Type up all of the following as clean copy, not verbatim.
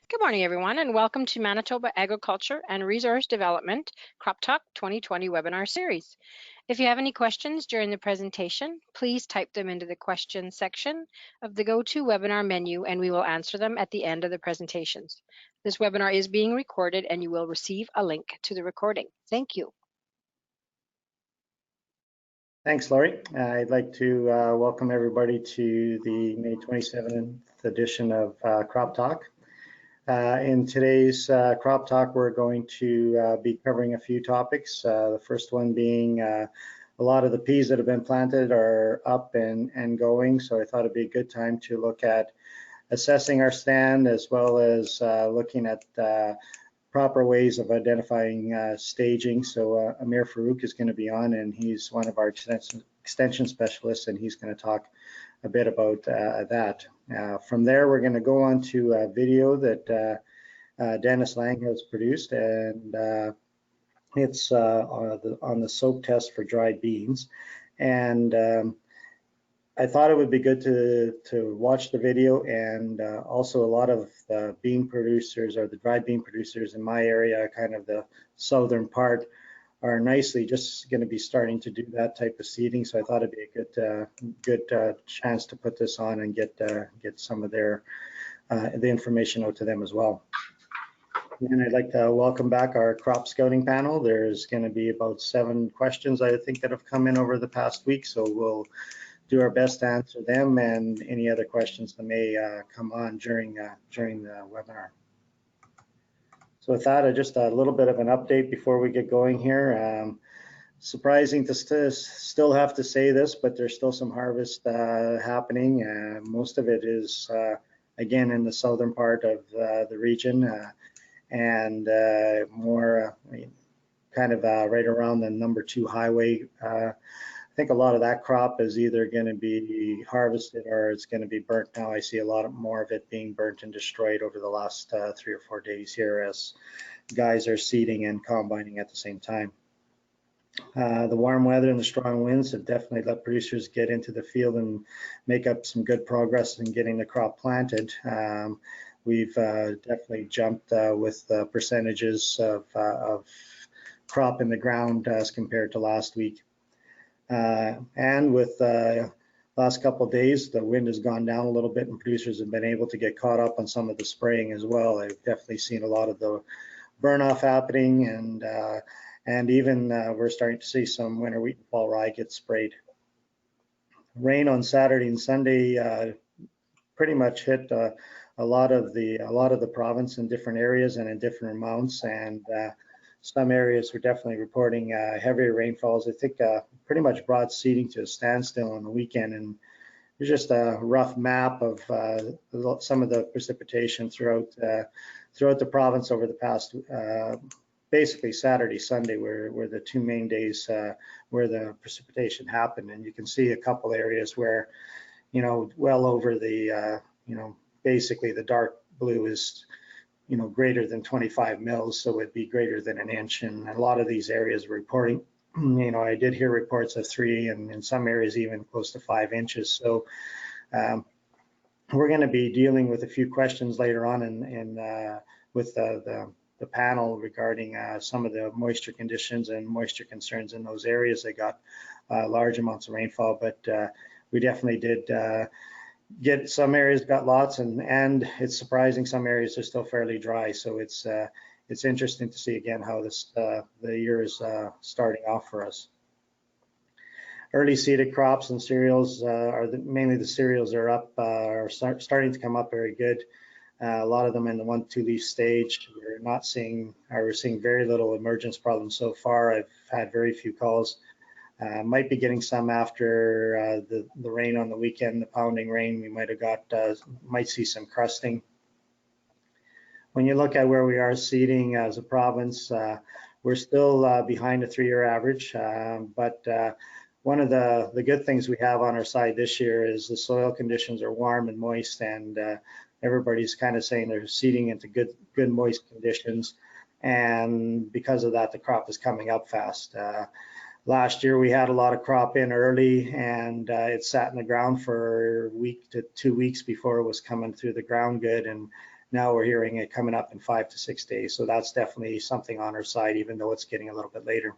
Good morning, everyone, and welcome to Manitoba Agriculture and Resource Development CropTalk 2020 webinar series. If you have any questions during the presentation, please type them into the questions section of the GoToWebinar menu, and we will answer them at the end of the presentations. This webinar is being recorded, and you will receive a link to the recording. Thank you. Thanks, Laurie. I'd like to welcome everybody to the May 27th edition of CropTalk. In today's Crop Talk, we're going to be covering a few topics. The first one being a lot of the peas that have been planted are up and going, so I thought it'd be a good time to look at assessing our stand as well as looking at proper ways of identifying staging. So Amir Farouk is going to be on, and he's one of our extension specialists, and he's going to talk a bit about that. From there, we're going to go on to a video that Dennis Lang has produced, and it's on the soap test for dried beans. And I thought it would be good to watch the video, and also a lot of the bean producers, or the dried bean producers in my area, kind of the southern part, are nicely just going to be starting to do that type of seeding. So I thought it'd be a good chance to put this on and get some of their the information out to them as well. And I'd like to welcome back our crop scouting panel. There's going to be about 7 questions, I think, that have come in over the past week, so we'll do our best to answer them and any other questions that may come on during the webinar. So with that, just a little bit of an update before we get going here. Surprising to still have to say this, but there's still some harvest happening. Most of it is, again, in the southern part of the region, and more kind of right around the number 2 highway. I think a lot of that crop is either going to be harvested or it's going to be burnt now. I see a lot more of it being burnt and destroyed over the last 3 or 4 days here as guys are seeding and combining at the same time. The warm weather and the strong winds have definitely let producers get into the field and make up some good progress in getting the crop planted. We've definitely jumped with percentages of crop in the ground as compared to last week. And with last couple of days, the wind has gone down a little bit, and producers have been able to get caught up on some of the spraying as well. I've definitely seen a lot of the burn off happening, and even we're starting to see some winter wheat and fall rye get sprayed. Rain on Saturday and Sunday pretty much hit a lot of the province in different areas and in different amounts, and some areas were definitely reporting heavier rainfalls. I think pretty much brought seeding to a standstill on the weekend, and there's just a rough map of some of the precipitation throughout the province over the past, basically Saturday, Sunday, were the 2 main days where the precipitation happened. And you can see a couple areas where, well over the, basically the dark blue is, greater than 25 mils, so it'd be greater than an inch. And a lot of these areas were reporting, I did hear reports of 3, and in some areas even close to 5 inches. So we're going to be dealing with a few questions later on with the panel regarding some of the moisture conditions and moisture concerns in those areas that got large amounts of rainfall. But we definitely did get some areas got lots, and it's surprising some areas are still fairly dry. So it's interesting to see again how the year is starting off for us. Early seeded crops and cereals mainly the cereals are up, are starting to come up very good. A lot of them in the 1-2 leaf stage. We're seeing very little emergence problems so far. I've had very few calls. Might be getting some after the rain on the weekend, the pounding rain. We might see some crusting. When you look at where we are seeding as a province, we're still behind the 3-year average. But one of the good things we have on our side this year is the soil conditions are warm and moist, and everybody's kind of saying they're seeding into good moist conditions. And because of that, the crop is coming up fast. Last year we had a lot of crop in early, and it sat in the ground for a week to 2 weeks before it was coming through the ground good, and Now we're hearing it coming up in 5 to 6 days. So that's definitely something on our side, even though it's getting a little bit later.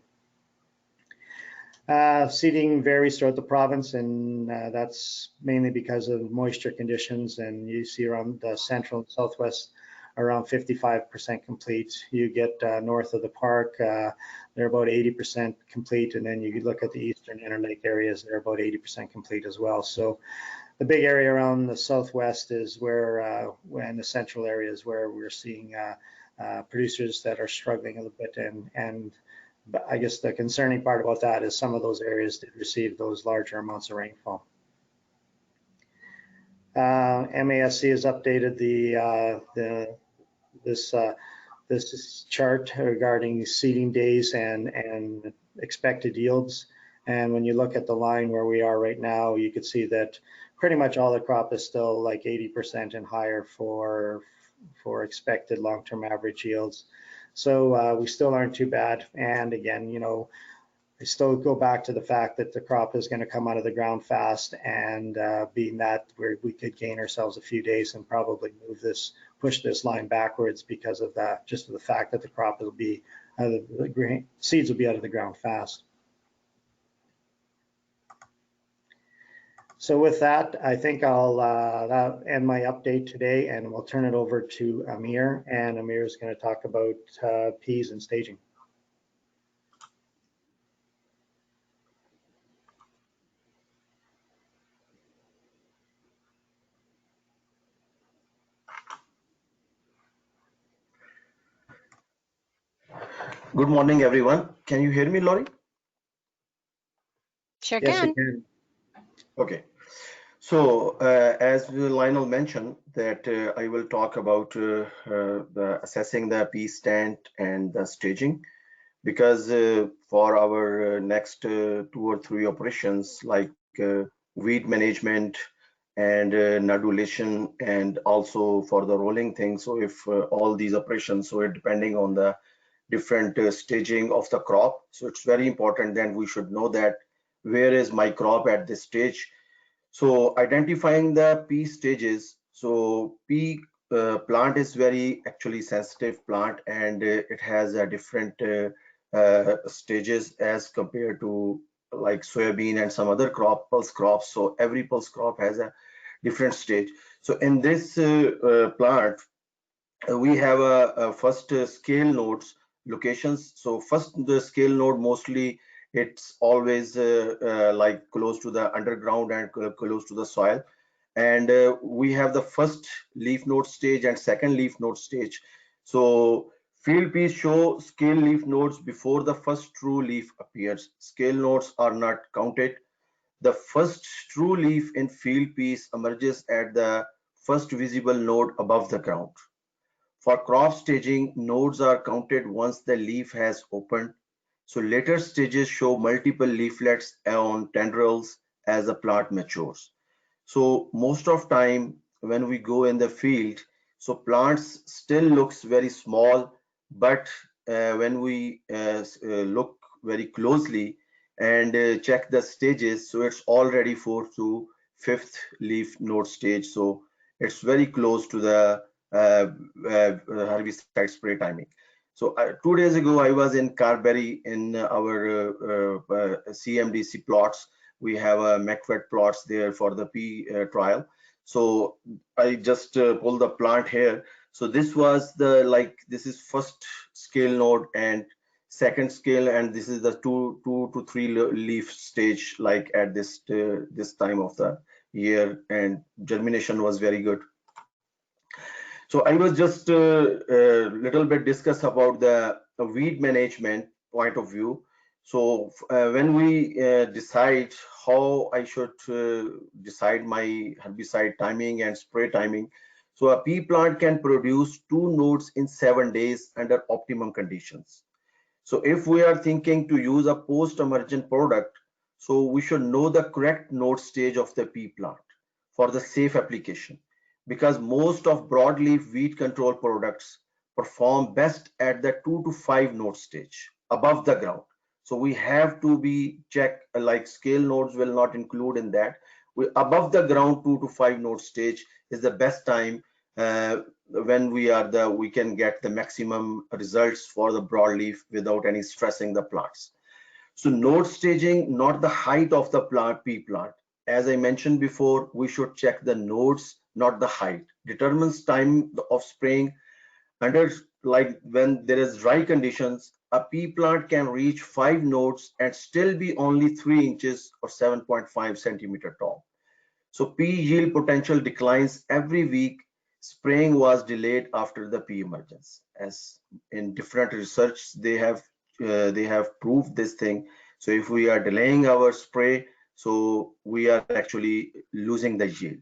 Seeding varies throughout the province, and that's mainly because of moisture conditions. And you see around the central and southwest around 55% complete. You get north of the park, they're about 80% complete. And then you look at the eastern interlake areas, they're about 80% complete as well. So the big area around the southwest is where, and the central areas where we're seeing producers that are struggling a little bit. And I guess the concerning part about that is some of those areas did receive those larger amounts of rainfall. MASC has updated this chart regarding seeding days and expected yields. And when you look at the line where we are right now, you can see that pretty much all the crop is still like 80% and higher for expected long-term average yields. So we still aren't too bad. And again, you know, I still go back to the fact that the crop is going to come out of the ground fast, and being that we could gain ourselves a few days and probably push this line backwards because of that, just the fact that the crop will be seeds will be out of the ground fast. So with that, I think I'll end my update today, and we'll turn it over to Amir, and Amir is going to talk about peas and staging. Good morning, everyone. Can you hear me, Laurie? Sure Yes, can. we can. Okay. So as Lionel mentioned, that I will talk about assessing the pea stand and the staging, because for our next 2 or 3 operations like weed management and nodulation, and also for the rolling thing. So if all these operations, so it depending on the different staging of the crop. So it's very important that we should know that where is my crop at this stage. So identifying the pea stages. So pea plant is very actually sensitive plant, and it has a different stages as compared to like soybean and some other pulse crops. So every pulse crop has a different stage. So in this plant, we have a first scale nodes locations. So first the scale node, mostly it's always like close to the underground and close to the soil. And we have the first leaf node stage and second leaf node stage. So field peas show scale leaf nodes before the first true leaf appears. Scale nodes are not counted. The first true leaf in field peas emerges at the first visible node above the ground. For crop staging, nodes are counted once the leaf has opened. So later stages show multiple leaflets on tendrils as the plant matures. So most of time when we go in the field, so plants still looks very small, but when we look very closely and check the stages, so it's already 4th to 5th leaf node stage. So it's very close to the herbicide spray timing. So 2 days ago, I was in Carberry in our CMDC plots. We have McVet plots there for the pea trial. So I just pulled the plant here. So this was this is first scale node and second scale, and this is the 2 to 3 leaf stage, like at this time of the year, and germination was very good. So I was just a little bit discuss about the weed management point of view. So when we decide how I should decide my herbicide timing and spray timing, so a pea plant can produce 2 nodes in 7 days under optimum conditions. So if we are thinking to use a post-emergent product, so we should know the correct node stage of the pea plant for the safe application, because most of broadleaf weed control products perform best at the 2 to 5 node stage above the ground. So we have to be check, like scale nodes will not include in that. Above the ground 2 to 5 node stage is the best time when we can get the maximum results for the broadleaf without any stressing the plants. So node staging, not the height of the pea plant. As I mentioned before, we should check the nodes, not the height. Determines time of spraying. Under, like when there is dry conditions, a pea plant can reach 5 nodes and still be only 3 inches or 7.5 centimeter tall. So pea yield potential declines every week. Spraying was delayed after the pea emergence. As in different research, they have proved this thing. So if we are delaying our spray, so we are actually losing the yield.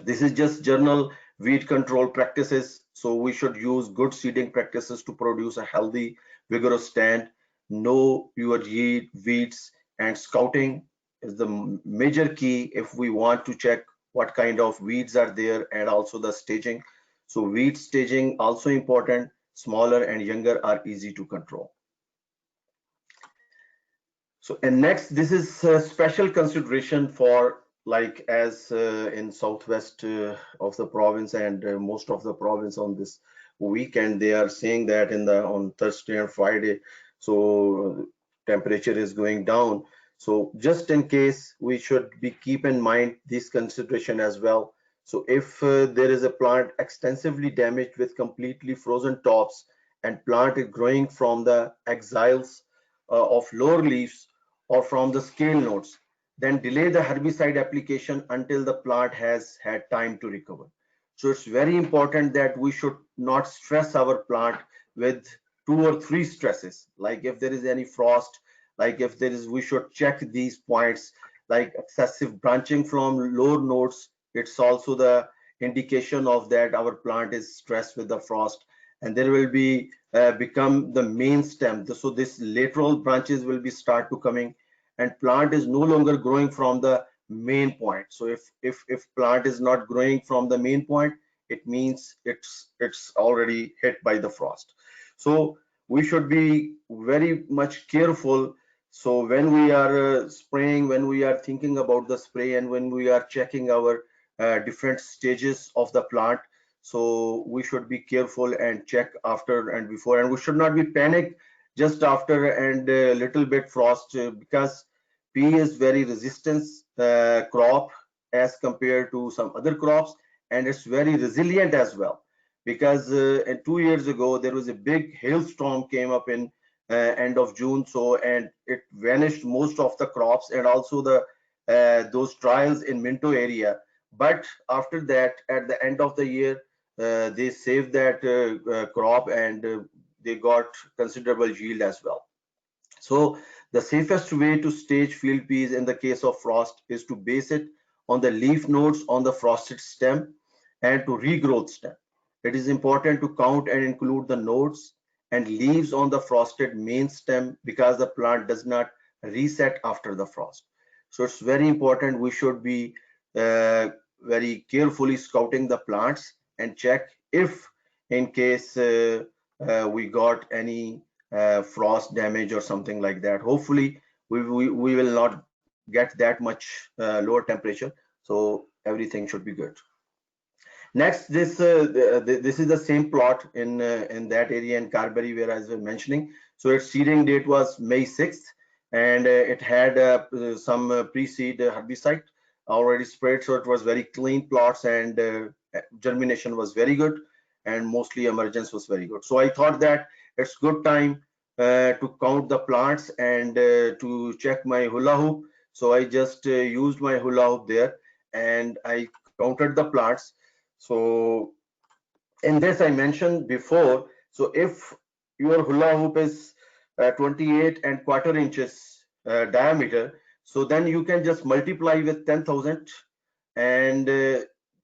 This is just journal weed control practices. So we should use good seeding practices to produce a healthy, vigorous stand. Know your yield, weeds, and scouting is the major key if we want to check what kind of weeds are there, and also the staging. So weed staging also important. Smaller and younger are easy to control. So, and next, this is a special consideration for, like, as in southwest of the province and most of the province on this weekend, they are saying that on Thursday and Friday, so temperature is going down. So just in case, we should keep in mind this consideration as well. So if there is a plant extensively damaged with completely frozen tops and plant is growing from the exiles of lower leaves or from the scale nodes, then delay the herbicide application until the plant has had time to recover. So it's very important that we should not stress our plant with 2 or 3 stresses. Like if there is any frost, like if there is, we should check these points, like excessive branching from lower nodes. It's also the indication of that our plant is stressed with the frost, and there will be become the main stem. So this lateral branches will be start to coming, and plant is no longer growing from the main point. So if plant is not growing from the main point, it means it's already hit by the frost. So we should be very much careful. So when we are spraying, when we are thinking about the spray, and when we are checking our different stages of the plant, so we should be careful and check after and before, and we should not be panicked just after and a little bit frost, because pea is very resistant crop as compared to some other crops, and it's very resilient as well, because 2 years ago there was a big hailstorm came up in end of June, so, and it vanished most of the crops and also the those trials in Minto area. But after that, at the end of the year, they saved that crop, and they got considerable yield as well. So the safest way to stage field peas in the case of frost is to base it on the leaf nodes on the frosted stem and to regrowth stem. It is important to count and include the nodes and leaves on the frosted main stem, because the plant does not reset after the frost. So it's very important. We should be very carefully scouting the plants and check if in case we got any frost damage or something like that. Hopefully we will not get that much lower temperature, so everything should be good. Next, this is the same plot in that area in Carberry where I was mentioning. So its seeding date was May 6th, and it had some pre-seed herbicide already sprayed, so it was very clean plots, and germination was very good, and mostly emergence was very good. So I thought that it's good time to count the plants and to check my hula hoop. So I just used my hula hoop there, and I counted the plants. So in this I mentioned before, so if your hula hoop is 28 and quarter inches diameter, so then you can just multiply with 10,000, and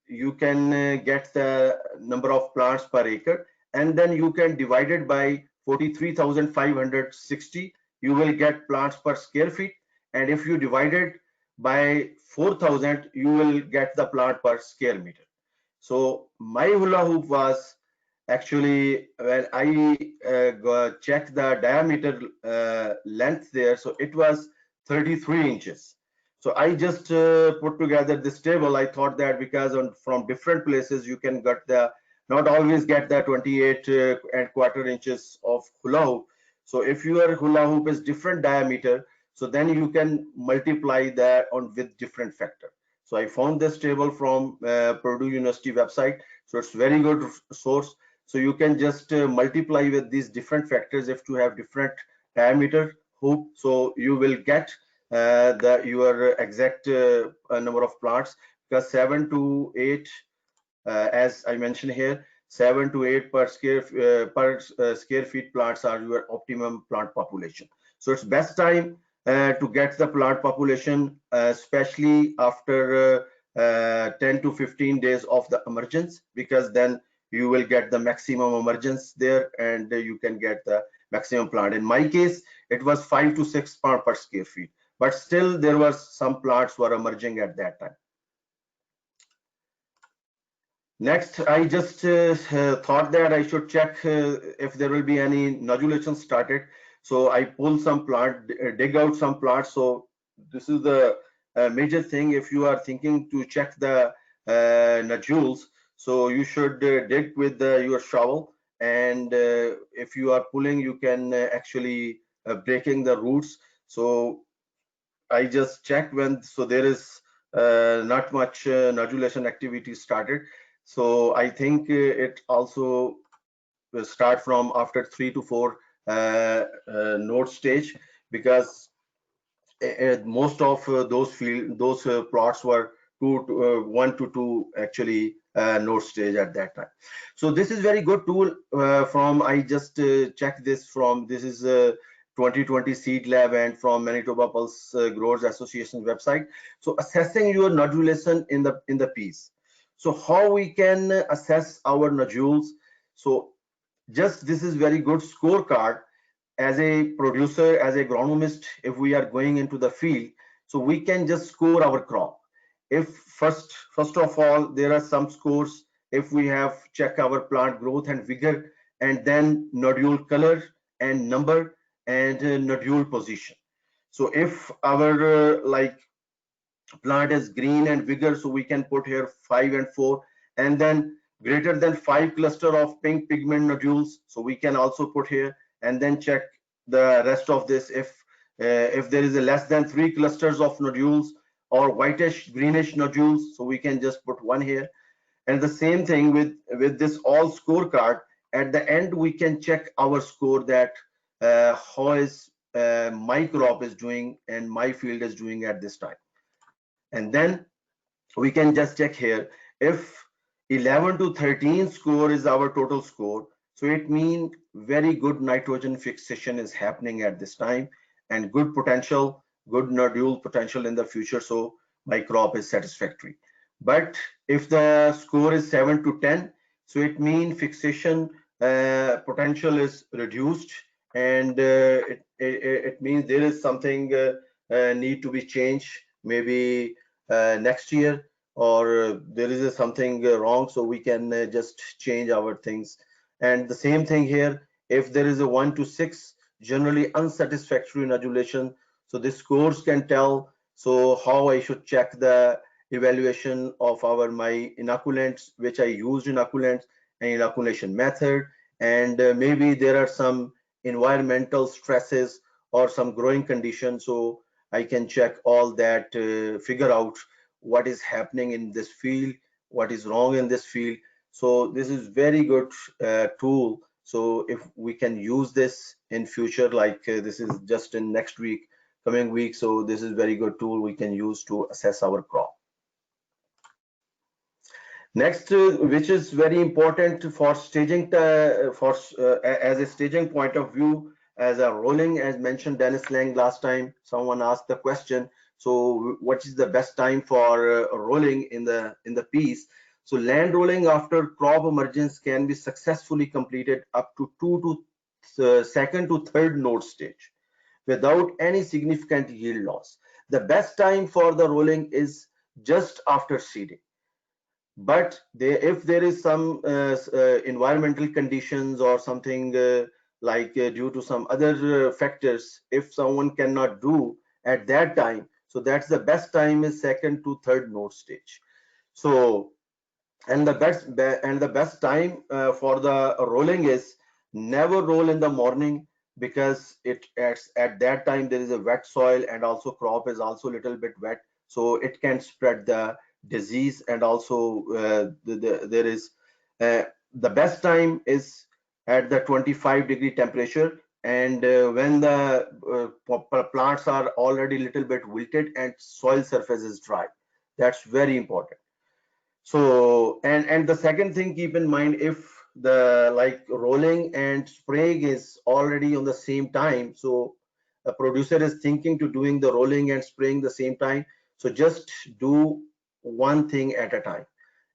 you can get the number of plants per acre, and then you can divide it by 43,560. You will get plants per square feet, and if you divide it by 4,000, you will get the plant per square meter. So my hula hoop was actually, when I checked the diameter length there, so it was 33 inches. So I just put together this table. I thought that because from different places you can get not always get the 28 and quarter inches of hula hoop. So if your hula hoop is different diameter, so then you can multiply that with different factor. So I found this table from Purdue University website. So it's very good source. So you can just multiply with these different factors if you have different diameter hoop. So you will get your exact number of plants, because 7 to 8, as I mentioned here, 7 to 8 per square feet plants are your optimum plant population. So it's best time to get the plant population, especially after 10 to 15 days of the emergence, because then you will get the maximum emergence there and you can get the maximum plant. In my case, it was 5 to 6 pound per square feet, but still there was some plants were emerging at that time. Next, I just thought that I should check if there will be any nodulation started. So I pull some plant, dig out some plants. So this is the major thing. If you are thinking to check the nodules, so you should dig with your shovel. And if you are pulling, you can actually breaking the roots. So I just checked so there is not much nodulation activity started. So I think it also will start from after 3 to 4 node stage, because most of those plots were 1 to 2 actually node stage at that time. So this is very good tool from I just checked this from this is 2020 Seed Lab and from Manitoba Pulse Growers Association website. So assessing your nodulation in the peas. So how we can assess our nodules. So just this is very good scorecard as a producer, as a agronomist. If we are going into the field, so we can just score our crop. If first of all, there are some scores. If we have check our plant growth and vigor, and then nodule color and number and nodule position. So if our plant is green and vigor, so we can put here 5 and 4, and then greater than 5 cluster of pink pigment nodules, so we can also put here, and then check the rest of this. If there is a less than 3 clusters of nodules or whitish greenish nodules, so we can just put 1 here. And the same thing with this all scorecard. At the end, we can check our score that how is my crop is doing and my field is doing at this time. And then we can just check here if 11 to 13 score is our total score. So it means very good nitrogen fixation is happening at this time, and good potential, good nodule potential in the future. So my crop is satisfactory. But if the score is 7 to 10, so it means fixation potential is reduced, and it means there is something need to be changed, maybe next year, or there is something wrong, so we can just change our things. And the same thing here, if there is a 1 to 6 generally unsatisfactory nodulation, so the scores can tell so how I should check the evaluation of my inoculants, which I used inoculants and inoculation method, and maybe there are some environmental stresses or some growing conditions, so I can check all that, figure out what is happening in this field, what is wrong in this field. So this is very good tool. So if we can use this in future, like this is just in next week, coming week, so this is very good tool we can use to assess our crop. Next, which is very important for staging, as a staging point of view, as a rolling, as mentioned Dennis Lang last time, someone asked the question, so what is the best time for rolling in the peas? So land rolling after crop emergence can be successfully completed up to 2 to second to third node stage without any significant yield loss. The best time for the rolling is just after seeding. But if there is some environmental conditions or something due to some other factors, if someone cannot do at that time, So that's the best time is second to third node stage. So and the best time for the rolling is never roll in the morning, because at that time there is a wet soil, and also crop is also a little bit wet, so it can spread the disease. And also there is the best time is at the 25-degree temperature, and when the plants are already a little bit wilted and soil surface is dry. That's very important. So and the second thing, keep in mind, if the like rolling and spraying is already on the same time, so a producer is thinking to doing the rolling and spraying the same time, so just do one thing at a time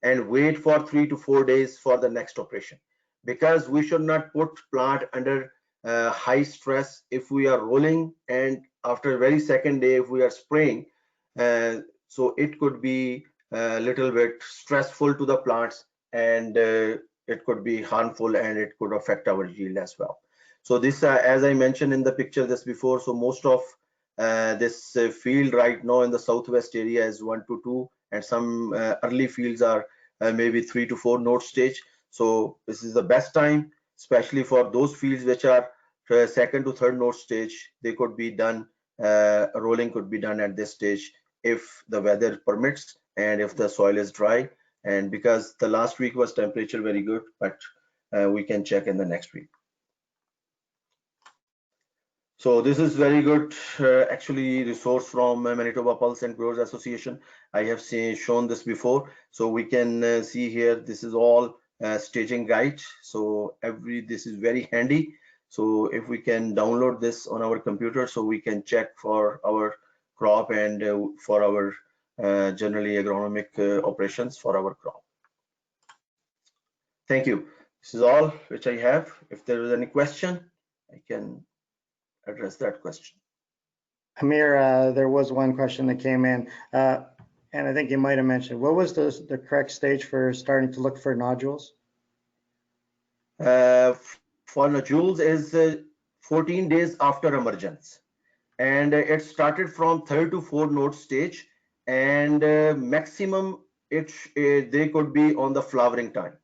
and wait for 3 to 4 days for the next operation, because we should not put plant under high stress if we are rolling, and after very second day if we are spraying, so it could be a little bit stressful to the plants, and it could be harmful, and it could affect our yield as well. So this, as I mentioned in the picture just before, so most of this field right now in the southwest area is 1 to 2, and some early fields are maybe 3 to 4 node stage. So this is the best time, especially for those fields which are second to third node stage. They could be done, rolling could be done at this stage if the weather permits and if the soil is dry, and because the last week was temperature very good, but we can check in the next week. So this is very good, actually resource from Manitoba Pulse and Growers Association. I have shown this before, so we can see here, this is all staging guide. So this is very handy. So if we can download this on our computer, so we can check for our crop and for our generally agronomic operations for our crop. Thank you. This is all which I have. If there is any question, I can address that question. Amir, there was one question that came in, and I think you might have mentioned, what was the correct stage for starting to look for nodules? For nodules is 14 days after emergence, and it started from third to fourth node stage, and maximum they could be on the flowering time.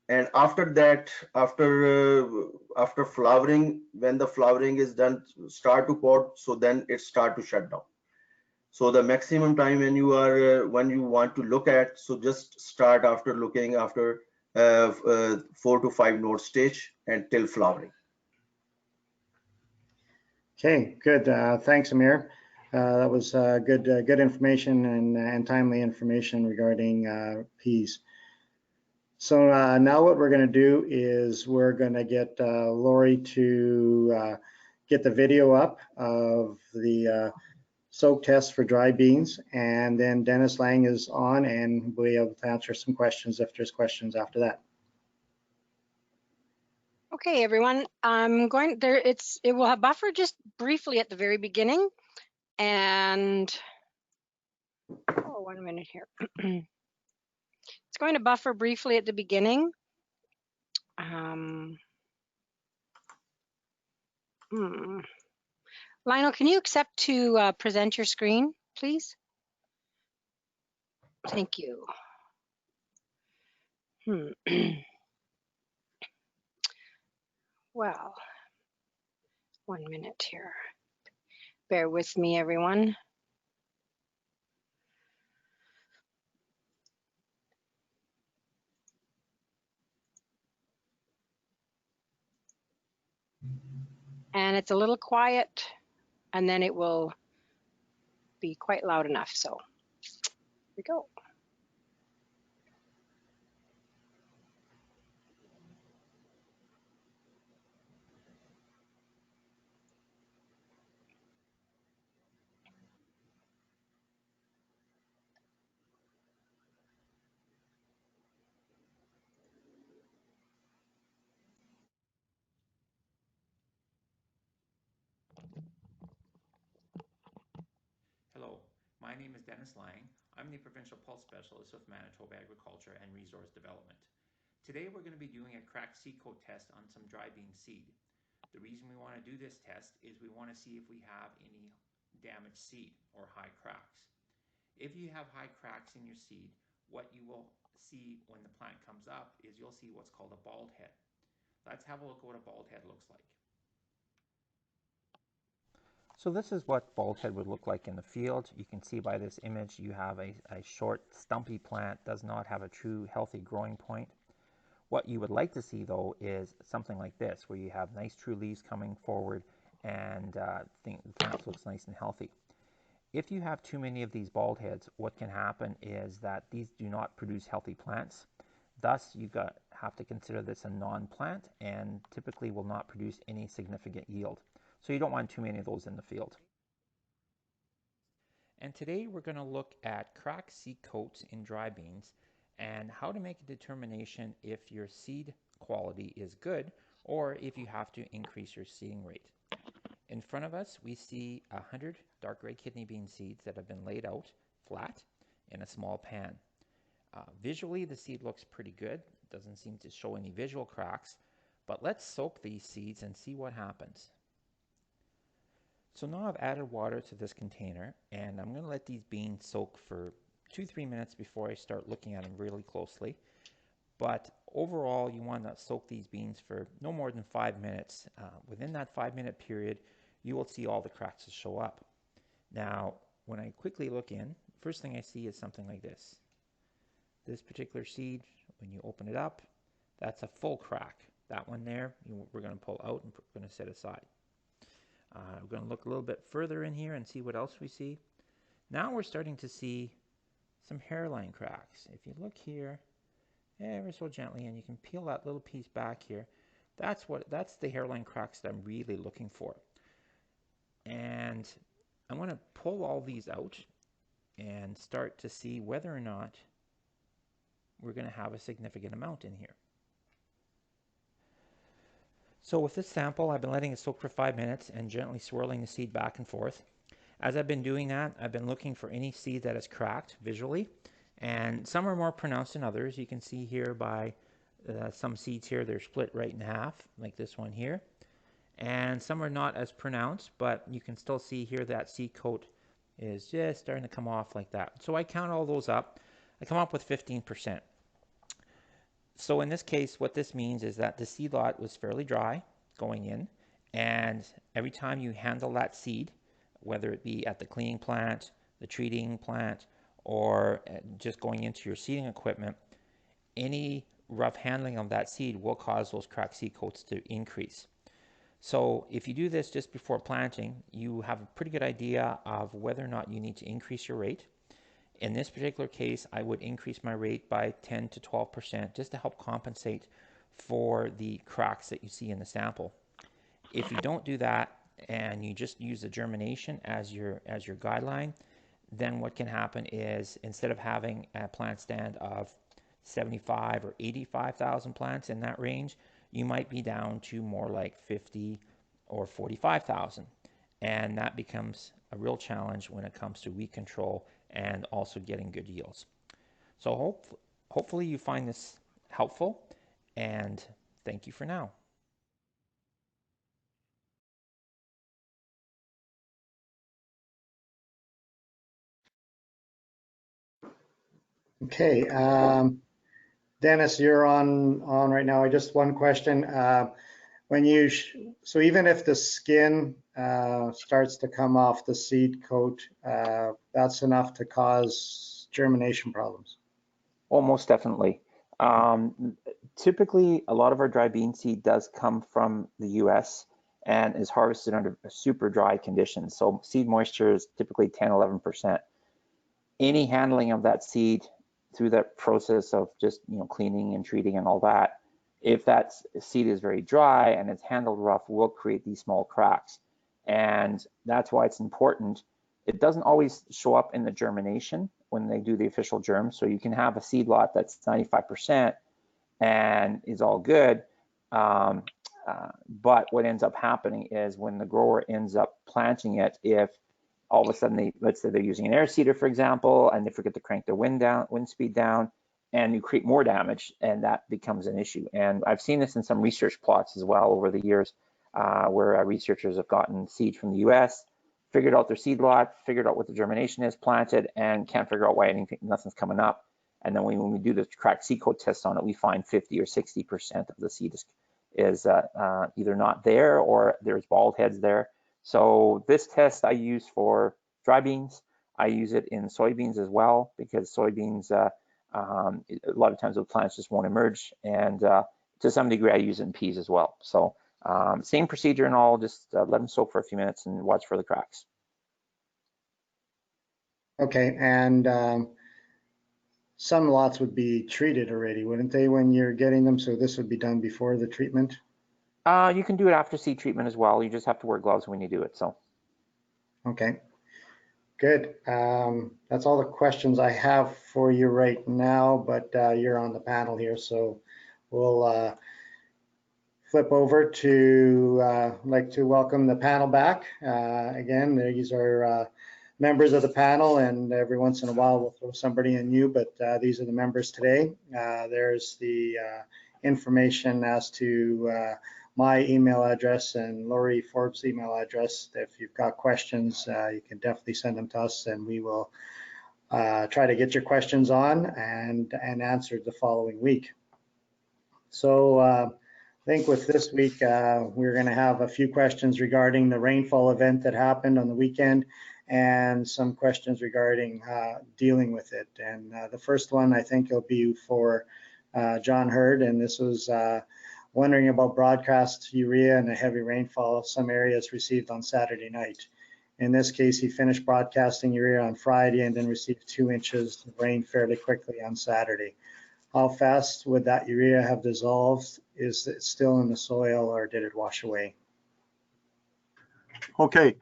And after that, after flowering, when the flowering is done, start to pod, so then it start to shut down. So the maximum time when you are when you want to look at, so just start after looking after 4 to 5 node stage until flowering. Okay, good. Thanks, Amir. That was good information and timely information regarding peas. So now what we're going to do is we're going to get Lori to get the video up of the soak test for dry beans, and then Dennis Lang is on and we'll be able to answer some questions if there's questions after that. Okay, everyone. I'm going there. It will have buffer just briefly at the very beginning, and oh, 1 minute here. It's going to buffer briefly at the beginning. Lionel, can you accept to present your screen, please? Thank you. Well, 1 minute here. Bear with me, everyone. And it's a little quiet, and then it will be quite loud enough. So here we go. Hello, my name is Dennis Lang. I'm the Provincial Pulse Specialist with Manitoba Agriculture and Resource Development. Today we're going to be doing a cracked seed coat test on some dry bean seed. The reason we want to do this test is we want to see if we have any damaged seed or high cracks. If you have high cracks in your seed, what you will see when the plant comes up is you'll see what's called a bald head. Let's have a look at what a bald head looks like. So this is what bald head would look like in the field. You can see by this image you have a short stumpy plant, does not have a true healthy growing point. What you would like to see though is something like this, where you have nice true leaves coming forward and the plant looks nice and healthy. If you have too many of these bald heads, what can happen is that these do not produce healthy plants. Thus, you have to consider this a non-plant and typically will not produce any significant yield. So you don't want too many of those in the field. And today we're going to look at cracked seed coats in dry beans and how to make a determination if your seed quality is good or if you have to increase your seeding rate. In front of us, we see 100 dark gray kidney bean seeds that have been laid out flat in a small pan. Visually, the seed looks pretty good. It doesn't seem to show any visual cracks, but let's soak these seeds and see what happens. So now I've added water to this container and I'm going to let these beans soak for 2-3 minutes before I start looking at them really closely. But overall, you want to soak these beans for no more than 5 minutes. Within that 5-minute period, you will see all the cracks that show up. Now, when I quickly look in, the first thing I see is something like this. This particular seed, when you open it up, that's a full crack. That one there, we're going to pull out and we're going to set aside. We're going to look a little bit further in here and see what else we see. Now we're starting to see some hairline cracks. If you look here, ever so gently, and you can peel that little piece back here, that's the hairline cracks that I'm really looking for. And I'm going to pull all these out and start to see whether or not we're going to have a significant amount in here. So with this sample, I've been letting it soak for 5 minutes and gently swirling the seed back and forth. As I've been doing that, I've been looking for any seed that is cracked visually, and some are more pronounced than others. You can see here by some seeds here, they're split right in half, like this one here. And some are not as pronounced, but you can still see here that seed coat is just starting to come off like that. So I count all those up. I come up with 15%. So in this case, what this means is that the seed lot was fairly dry going in, and every time you handle that seed, whether it be at the cleaning plant, the treating plant, or just going into your seeding equipment, any rough handling of that seed will cause those cracked seed coats to increase. So if you do this just before planting, you have a pretty good idea of whether or not you need to increase your rate. In this particular case, I would increase my rate by 10 to 12% just to help compensate for the cracks that you see in the sample. If you don't do that and you just use the germination as your guideline, then what can happen is instead of having a plant stand of 75 or 85,000 plants in that range, you might be down to more like 50 or 45,000. And that becomes a real challenge when it comes to weed control and also getting good yields. So hopefully you find this helpful, and thank you for now. Okay, Dennis, you're on right now. Just one question. When you so even if the skin starts to come off the seed coat, that's enough to cause germination problems? Well, most definitely. Typically, a lot of our dry bean seed does come from the US and is harvested under super dry conditions. So seed moisture is typically 10-11%. Any handling of that seed through that process of just cleaning and treating and all that, if that seed is very dry and it's handled rough, will create these small cracks. And that's why it's important. It doesn't always show up in the germination when they do the official germ. So you can have a seed lot that's 95% and is all good. But what ends up happening is when the grower ends up planting it, if all of a sudden let's say they're using an air seeder, for example, and they forget to crank the wind speed down, and you create more damage, and that becomes an issue. And I've seen this in some research plots as well over the years, where researchers have gotten seed from the US, figured out their seed lot, figured out what the germination is, planted, and can't figure out why nothing's coming up. And then when we do the cracked seed coat test on it, we find 50 or 60% of the seed is either not there or there's bald heads there. So this test I use for dry beans. I use it in soybeans as well, because soybeans, a lot of times the plants just won't emerge. And to some degree, I use it in peas as well. So same procedure and all, just let them soak for a few minutes and watch for the cracks. Okay, and some lots would be treated already, wouldn't they, when you're getting them? So this would be done before the treatment? You can do it after seed treatment as well. You just have to wear gloves when you do it. So. Okay, good. That's all the questions I have for you right now, but you're on the panel here, so we'll flip over to like to welcome the panel back. Again, these are members of the panel, and every once in a while we'll throw somebody in new, but these are the members today. There's the information as to my email address and Lori Forbes' email address. If you've got questions, you can definitely send them to us, and we will try to get your questions on and answered the following week. So I think with this week, we're going to have a few questions regarding the rainfall event that happened on the weekend, and some questions regarding dealing with it. And the first one I think will be for John Hurd, and this was wondering about broadcast urea and the heavy rainfall some areas received on Saturday night. In this case, he finished broadcasting urea on Friday and then received 2 inches of rain fairly quickly on Saturday. How fast would that urea have dissolved? Is it still in the soil, or did it wash away? Okay,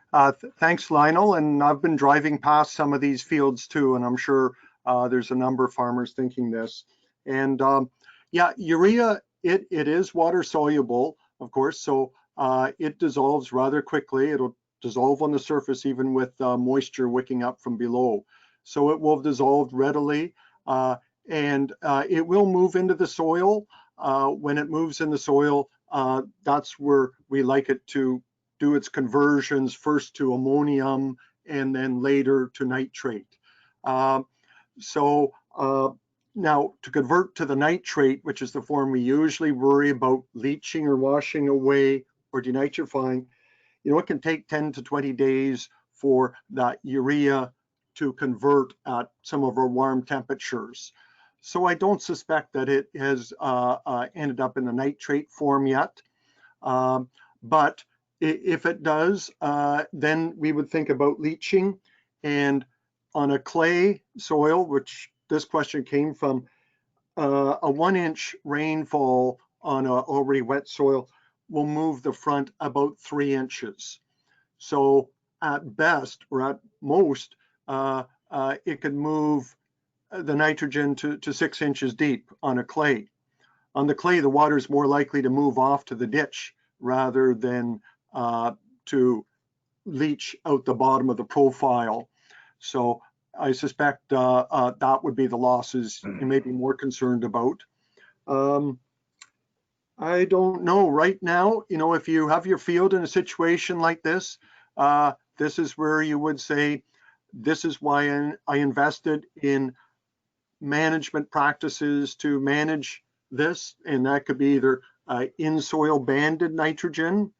thanks, Lionel. And I've been driving past some of these fields too, and I'm sure there's a number of farmers thinking this. And yeah, urea, it is water soluble, of course, so it dissolves rather quickly. It'll dissolve on the surface even with moisture wicking up from below. So it will have dissolved readily, and it will move into the soil. When it moves in the soil, that's where we like it to do its conversions, first to ammonium and then later to nitrate. Now to convert to the nitrate, which is the form we usually worry about leaching or washing away or denitrifying, you know, it can take 10 to 20 days for that urea to convert at some of our warm temperatures. So I don't suspect that it has ended up in the nitrate form yet. But if it does, then we would think about leaching. And on a clay soil, which this question came from, a 1-inch rainfall on a already wet soil will move the front about 3 inches. So at best, or at most, it could move the nitrogen to 6 inches deep on a clay. On the clay, the water is more likely to move off to the ditch rather than to leach out the bottom of the profile. So I suspect that would be the losses you may be more concerned about. I don't know right now, you know, if you have your field in a situation like this, this is where you would say, this is why I invested in management practices to manage this. And that could be either in soil banded nitrogen,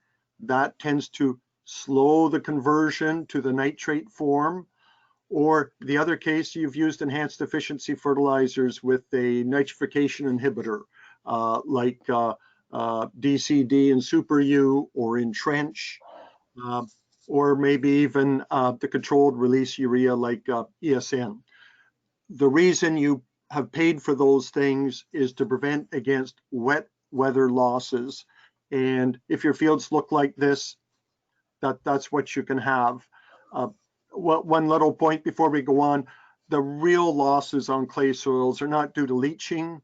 that tends to slow the conversion to the nitrate form, or the other case, you've used enhanced efficiency fertilizers with a nitrification inhibitor like DCD and Super U, or in trench, or maybe even the controlled release urea like ESN. The reason you have paid for those things is to prevent against wet weather losses. And if your fields look like this, that's what you can have. One little point before we go on, the real losses on clay soils are not due to leaching,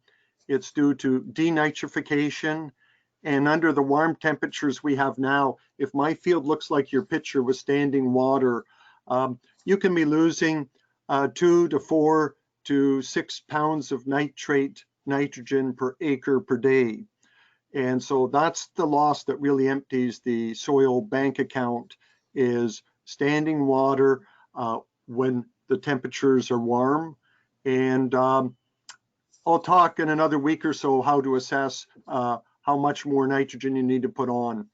it's due to denitrification. And under the warm temperatures we have now, if my field looks like your picture with standing water, you can be losing 2 to 4 to 6 pounds of nitrogen per acre per day. And so that's the loss that really empties the soil bank account, is standing water when the temperatures are warm. And I'll talk in another week or so how to assess how much more nitrogen you need to put on.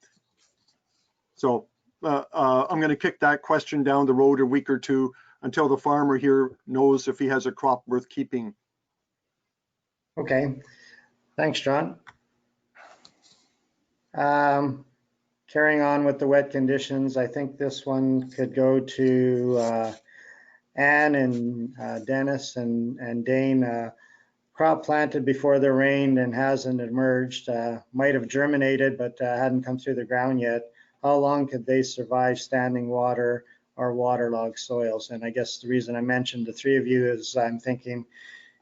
So I'm going to kick that question down the road a week or two until the farmer here knows if he has a crop worth keeping. Okay, thanks, John. Carrying on with the wet conditions, I think this one could go to Ann and Dennis and Dane. Crop planted before the rain and hasn't emerged, might have germinated but hadn't come through the ground yet. How long could they survive standing water or waterlogged soils? And I guess the reason I mentioned the three of you is I'm thinking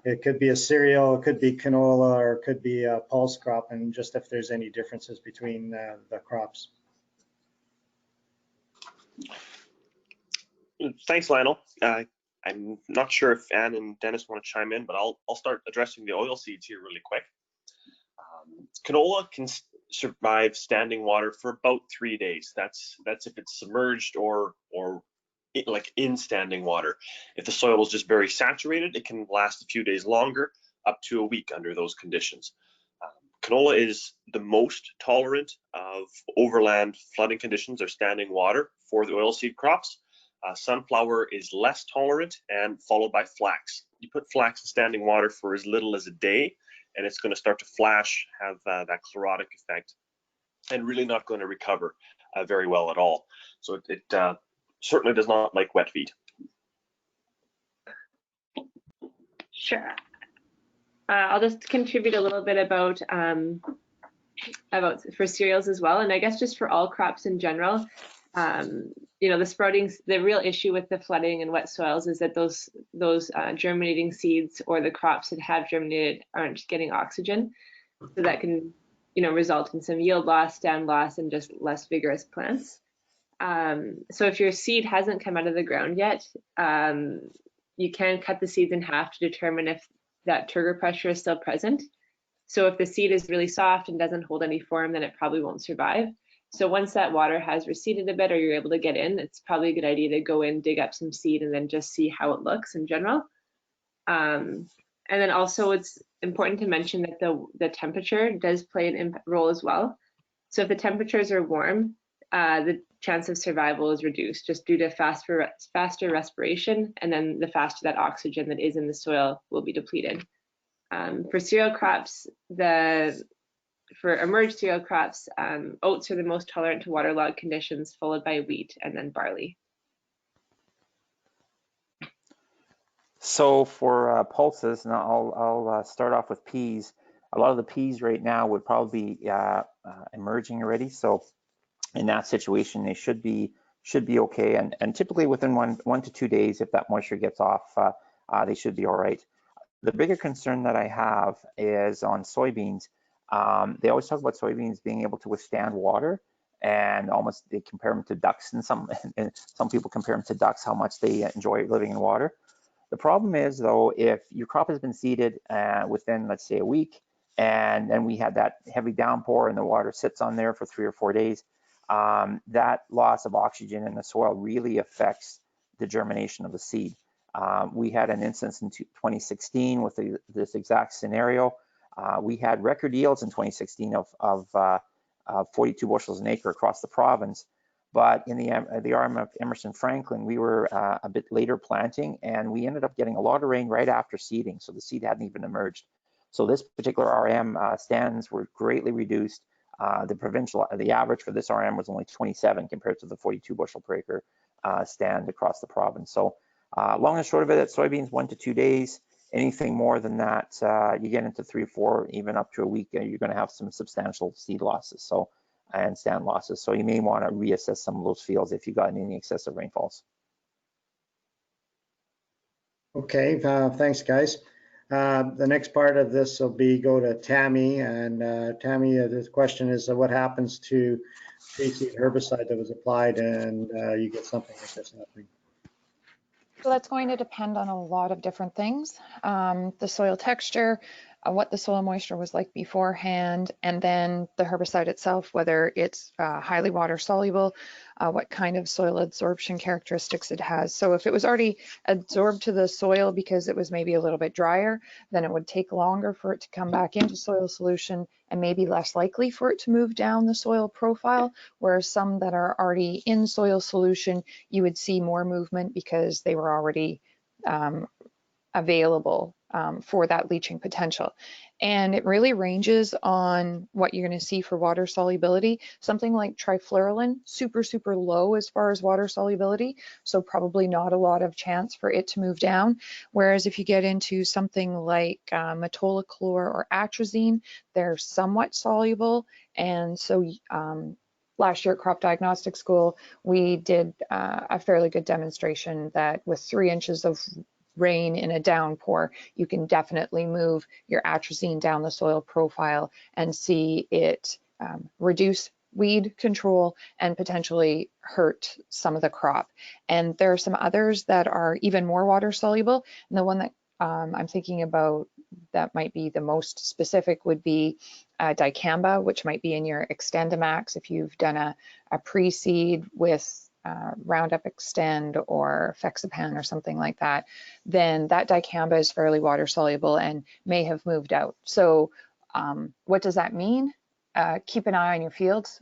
it could be a cereal, it could be canola, or it could be a pulse crop, and just if there's any differences between the crops. Thanks, Lionel. I'm not sure if Ann and Dennis want to chime in, but I'll start addressing the oil seeds here really quick. Canola can survive standing water for about 3 days. That's if it's submerged or like in standing water. If the soil is just very saturated, it can last a few days longer, up to a week under those conditions. Canola is the most tolerant of overland flooding conditions or standing water for the oilseed crops. Sunflower is less tolerant, and followed by flax. You put flax in standing water for as little as a day, and it's going to start to flash, have that chlorotic effect, and really not going to recover very well at all. So it certainly does not like wet feed. Sure. I'll just contribute a little bit about for cereals as well, and I guess just for all crops in general. You know, the sprouting, the real issue with the flooding and wet soils is that those germinating seeds or the crops that have germinated aren't getting oxygen. So that can, you know, result in some yield loss, stand loss, and just less vigorous plants. So if your seed hasn't come out of the ground yet, you can cut the seeds in half to determine if that turgor pressure is still present. So if the seed is really soft and doesn't hold any form, then it probably won't survive. So once that water has receded a bit or you're able to get in, it's probably a good idea to go in, dig up some seed, and then just see how it looks in general. And then also it's important to mention that the temperature does play a role as well. So if the temperatures are warm, the chance of survival is reduced just due to faster respiration, and then the faster that oxygen that is in the soil will be depleted. For cereal crops, for emerged cereal crops, oats are the most tolerant to waterlogged conditions, followed by wheat and then barley. So for pulses, and I'll start off with peas. A lot of the peas right now would probably be emerging already. So in that situation, they should be okay. And typically within one to 2 days, if that moisture gets off, they should be all right. The bigger concern that I have is on soybeans. They always talk about soybeans being able to withstand water, and almost they compare them to ducks, and some people compare them to ducks, how much they enjoy living in water. The problem is, though, if your crop has been seeded within, let's say, a week, and then we had that heavy downpour and the water sits on there for 3 or 4 days, that loss of oxygen in the soil really affects the germination of the seed. We had an instance in 2016 with this exact scenario. We had record yields in 2016 of 42 bushels an acre across the province. But in the arm of Emerson Franklin, we were a bit later planting, and we ended up getting a lot of rain right after seeding, so the seed hadn't even emerged. So this particular RM stands were greatly reduced. The average for this RM was only 27 compared to the 42 bushel per acre stand across the province. So long and short of it, at soybeans, 1 to 2 days. Anything more than that, you get into 3 or 4, even up to a week, you're going to have some substantial seed losses and stand losses. So you may want to reassess some of those fields if you got any excessive rainfalls. Okay, thanks, guys. The next part of this will go to Tammy, and Tammy, the question is, what happens to seed herbicide that was applied and you get something like this happening? So that's going to depend on a lot of different things. The soil texture, what the soil moisture was like beforehand, and then the herbicide itself, whether it's highly water soluble, what kind of soil absorption characteristics it has. So if it was already absorbed to the soil because it was maybe a little bit drier, then it would take longer for it to come back into soil solution and maybe less likely for it to move down the soil profile, whereas some that are already in soil solution, you would see more movement because they were already available for that leaching potential. And it really ranges on what you're going to see for water solubility. Something like trifluralin, super, super low as far as water solubility, so probably not a lot of chance for it to move down. Whereas if you get into something like metolachlor or atrazine, they're somewhat soluble. And so last year at Crop Diagnostic School, we did a fairly good demonstration that with 3 inches of rain in a downpour, you can definitely move your atrazine down the soil profile and see it reduce weed control and potentially hurt some of the crop. And there are some others that are even more water soluble. And the one that I'm thinking about that might be the most specific would be dicamba, which might be in your XtendiMax if you've done a pre-seed with Roundup Extend or Fexapan or something like that, then that dicamba is fairly water soluble and may have moved out. So what does that mean? Keep an eye on your fields,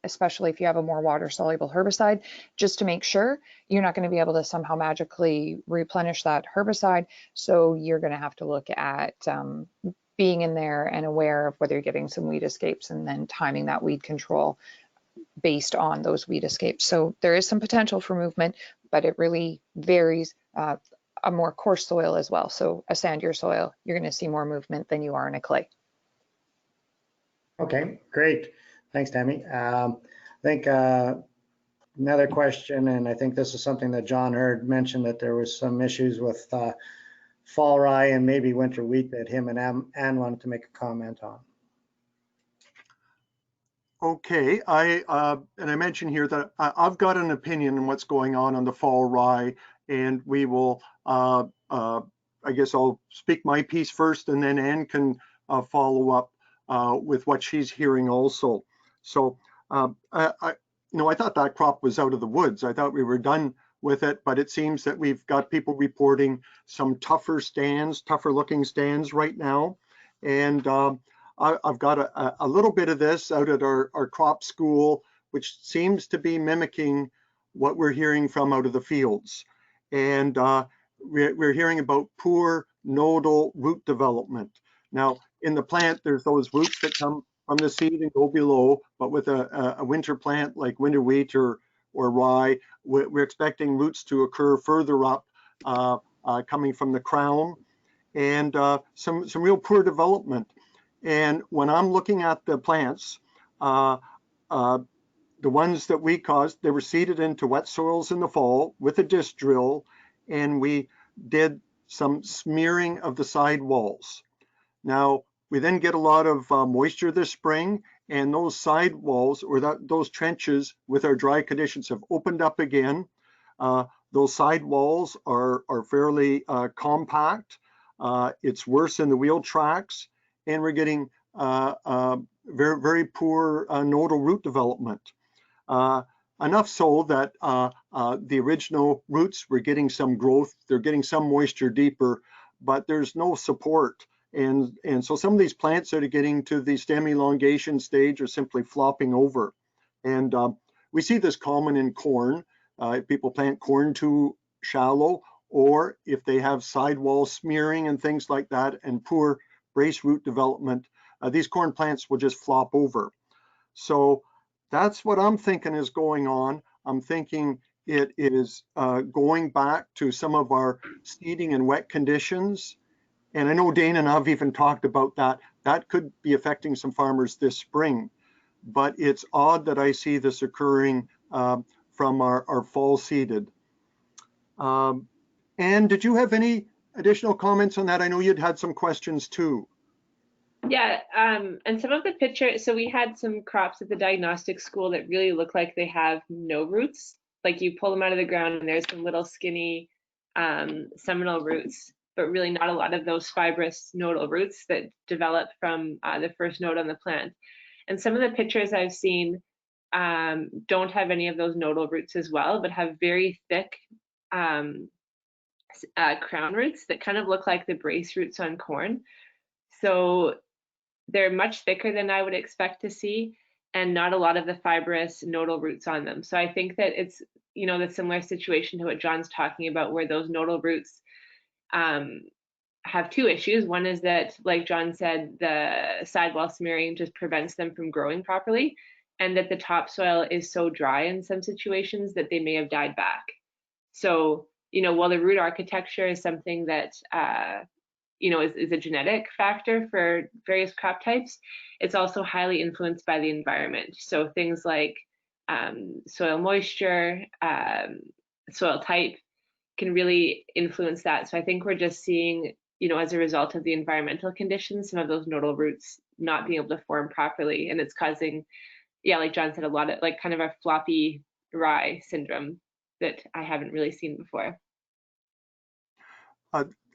especially if you have a more water soluble herbicide, just to make sure you're not going to be able to somehow magically replenish that herbicide. So you're going to have to look at being in there and aware of whether you're getting some weed escapes and then timing that weed control based on those weed escapes. So there is some potential for movement, but it really varies. A more coarse soil as well. So a sandier soil, you're going to see more movement than you are in a clay. Okay, great. Thanks, Tammy. I think another question, and I think this is something that John heard mention, that there was some issues with fall rye and maybe winter wheat that him and Ann wanted to make a comment on. Okay, and I mentioned here that I've got an opinion on what's going on the fall rye, and we will, I guess I'll speak my piece first, and then Ann can follow up with what she's hearing also. So, I thought that crop was out of the woods. I thought we were done with it, but it seems that we've got people reporting some tougher looking stands right now. And I've got a little bit of this out at our crop school, which seems to be mimicking what we're hearing from out of the fields. And we're hearing about poor nodal root development. Now, in the plant, there's those roots that come from the seed and go below, but with a winter plant like winter wheat or rye, we're expecting roots to occur further up, coming from the crown, and some real poor development. And when I'm looking at the plants, the ones that we caused, they were seeded into wet soils in the fall with a disc drill, and we did some smearing of the side walls. Now, we then get a lot of moisture this spring, and those side walls or those trenches with our dry conditions have opened up again. Those side walls are fairly compact. It's worse in the wheel tracks, and we're getting very, very poor nodal root development. Enough so that the original roots were getting some growth, they're getting some moisture deeper, but there's no support. And so some of these plants that are getting to the stem elongation stage are simply flopping over. And we see this common in corn. If people plant corn too shallow, or if they have sidewall smearing and things like that and poor brace root development, these corn plants will just flop over. So that's what I'm thinking is going on. I'm thinking it is going back to some of our seeding and wet conditions. And I know Dana and I've even talked about that. That could be affecting some farmers this spring. But it's odd that I see this occurring from our fall seeded. Ann, did you have any additional comments on that? I know you'd had some questions too. Yeah, and some of the pictures, so we had some crops at the diagnostic school that really look like they have no roots. Like you pull them out of the ground and there's some little skinny seminal roots but really not a lot of those fibrous nodal roots that develop from the first node on the plant. And some of the pictures I've seen don't have any of those nodal roots as well, but have very thick crown roots that kind of look like the brace roots on corn. So they're much thicker than I would expect to see, and not a lot of the fibrous nodal roots on them. So I think that it's, the similar situation to what John's talking about, where those nodal roots have two issues. One is that, like John said, the sidewall smearing just prevents them from growing properly, and that the topsoil is so dry in some situations that they may have died back. So, while the root architecture is something that is a genetic factor for various crop types, it's also highly influenced by the environment. So things like soil moisture, soil type can really influence that. So I think we're just seeing, as a result of the environmental conditions, some of those nodal roots not being able to form properly. And it's causing, like John said, a lot of kind of a floppy rye syndrome that I haven't really seen before.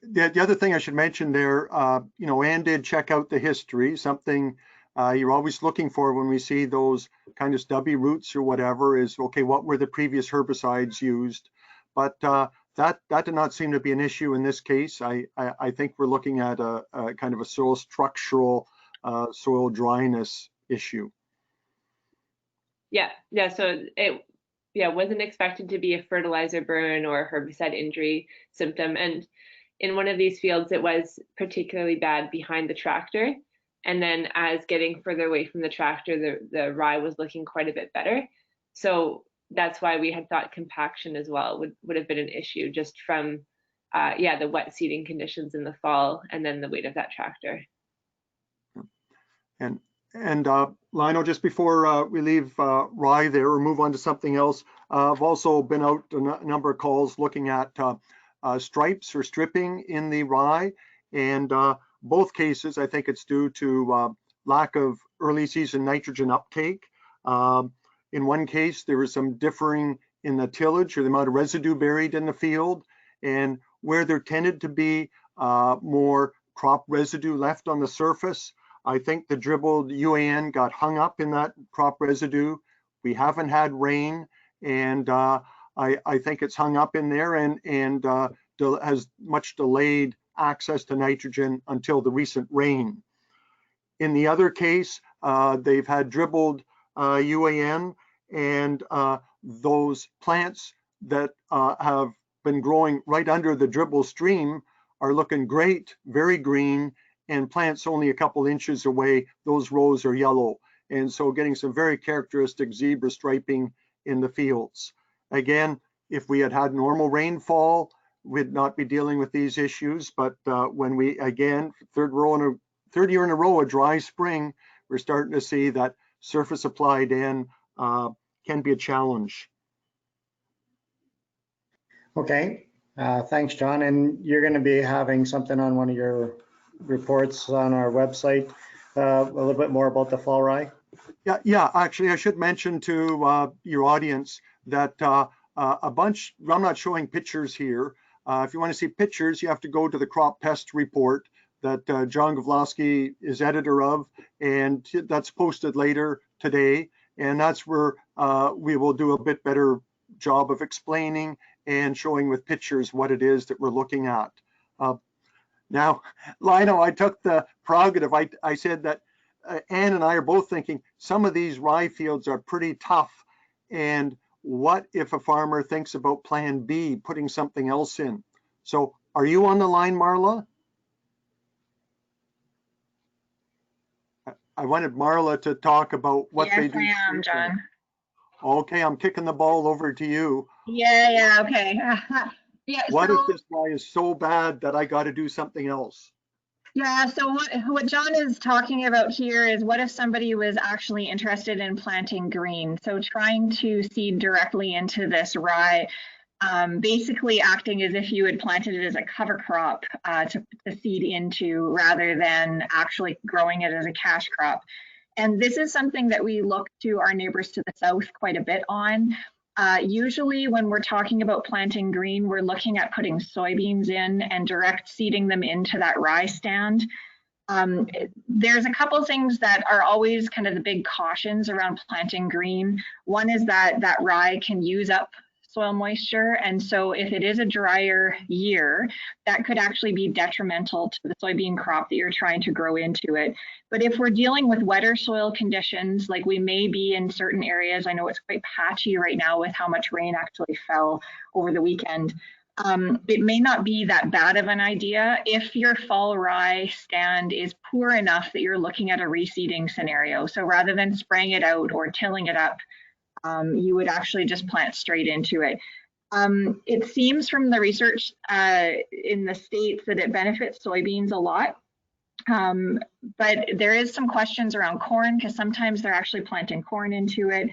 The other thing I should mention there, Ann did check out the history, something you're always looking for when we see those kind of stubby roots or whatever is, okay, what were the previous herbicides used? But that did not seem to be an issue in this case. I think we're looking at a kind of a soil structural, soil dryness issue. Yeah. So it wasn't expected to be a fertilizer burn or herbicide injury symptom. And in one of these fields, it was particularly bad behind the tractor. And then as getting further away from the tractor, the rye was looking quite a bit better. So that's why we had thought compaction as well would have been an issue, just from the wet seeding conditions in the fall and then the weight of that tractor. And Lionel, just before we leave rye there or move on to something else, I've also been out a number of calls looking at stripes or stripping in the rye, and both cases I think it's due to lack of early season nitrogen uptake. In one case there was some differing in the tillage or the amount of residue buried in the field, and where there tended to be more crop residue left on the surface, I think the dribbled UAN got hung up in that crop residue. We haven't had rain, and I think it's hung up in there and has much delayed access to nitrogen until the recent rain. In the other case, they've had dribbled UAN, and those plants that have been growing right under the dribble stream are looking great, very green, and plants only a couple inches away, those rows are yellow. And so getting some very characteristic zebra striping in the fields. Again, if we had had normal rainfall, we'd not be dealing with these issues. But when we, again, third year in a row, a dry spring, we're starting to see that surface applied N can be a challenge. Okay, thanks, John. And you're going to be having something on one of your reports on our website, a little bit more about the fall rye. Yeah. Actually, I should mention to your audience that a bunch, I'm not showing pictures here. If you want to see pictures, you have to go to the crop pest report that John Gavlowski is editor of, and that's posted later today. And that's where we will do a bit better job of explaining and showing with pictures what it is that we're looking at. Now, Lionel, I took the prerogative. I said that Ann and I are both thinking some of these rye fields are pretty tough. And what if a farmer thinks about plan B, putting something else in? So are you on the line, Marla? I wanted Marla to talk about what they do. Yes, I am, John. Okay, I'm kicking the ball over to you. Yeah, okay. Yeah. What if this rye is so bad that I got to do something else? Yeah, so what John is talking about here is what if somebody was actually interested in planting green? So trying to seed directly into this rye, basically acting as if you had planted it as a cover crop to seed into rather than actually growing it as a cash crop. And this is something that we look to our neighbors to the south quite a bit on. Usually when we're talking about planting green, we're looking at putting soybeans in and direct seeding them into that rye stand. There's a couple things that are always kind of the big cautions around planting green. One is that rye can use up soil moisture, and so if it is a drier year, that could actually be detrimental to the soybean crop that you're trying to grow into it. But if we're dealing with wetter soil conditions, like we may be in certain areas, I know it's quite patchy right now with how much rain actually fell over the weekend. It may not be that bad of an idea if your fall rye stand is poor enough that you're looking at a reseeding scenario. So rather than spraying it out or tilling it up, you would actually just plant straight into it. It seems from the research in the States that it benefits soybeans a lot. But there is some questions around corn because sometimes they're actually planting corn into it.